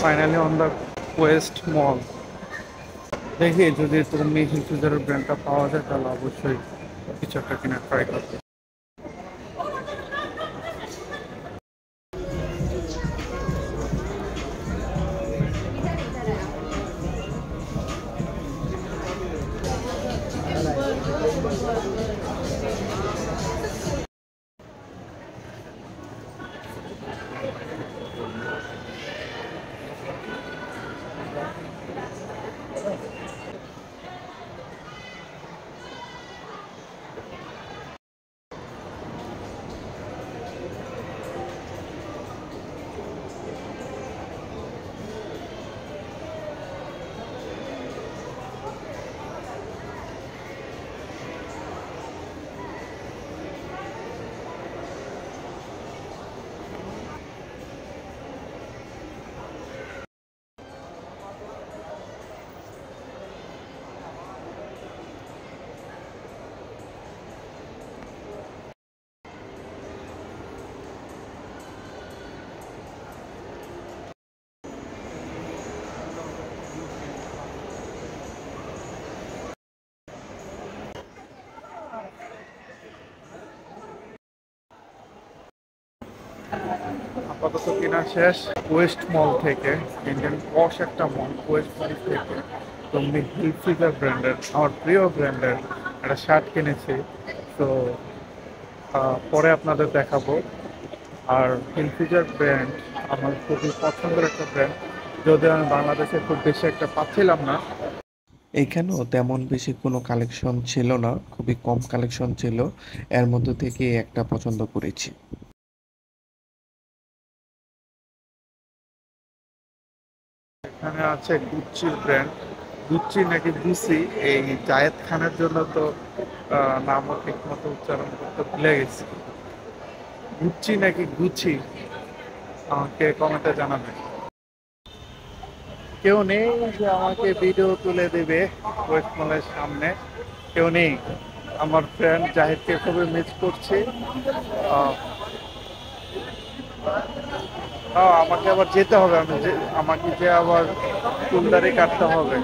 Finally on the Quest মল। দেখি যদি তুমি হিলফিজারের ব্র্যান্ডটা পাওয়া যায় তাহলে অবশ্যই কিছু একটা কিনা ট্রাই করবে। আপাতত কেনা শেষ ওয়েস্ট মল থেকে, ইন্ডিয়ান পশ একটা মল ওয়েস্ট মল থেকে। তুমি হিলফিজার ব্র্যান্ডের, আমার প্রিয় ব্র্যান্ডের একটা শার্ট কিনেছি। তো পরে আপনাদের দেখাবো। আর হিলফিজার ব্র্যান্ড আমার খুবই পছন্দের একটা ব্র্যান্ড, যদিও আমি বাংলাদেশে খুব বেশি একটা পাচ্ছিলাম না। এইখানেও তেমন বেশি কোনো কালেকশন ছিল না, খুবই কম কালেকশন ছিল। এর মধ্যে থেকে একটা পছন্দ করেছি। এখানে আছে গুচ্চির ব্র্যান্ড, গুচ্চি নাকি গুচি, এই জায়েদ খানের জন্য তো নামও ঠিক মতো উচ্চারণ করতে ভুলে গেছি। গুচ্চি নাকি গুচি, আমাকে কমেন্টে জানাবেন। কেউ নেই যে আমাকে ভিডিও তুলে দেবে ওয়েস্ট মলের সামনে, কেউ নেই। আমার ফ্রেন্ড জাহিদকে খুবই মিস করছি। আহ, আমাকে আবার যেতে হবে, আমাকে যে আবার চুলদারি কাটতে হবে।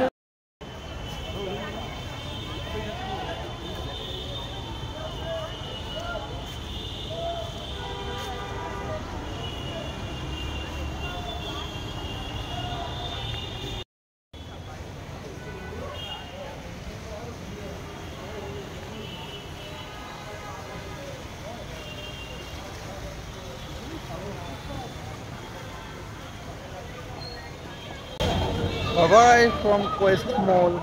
Bye bye from Quest Mall.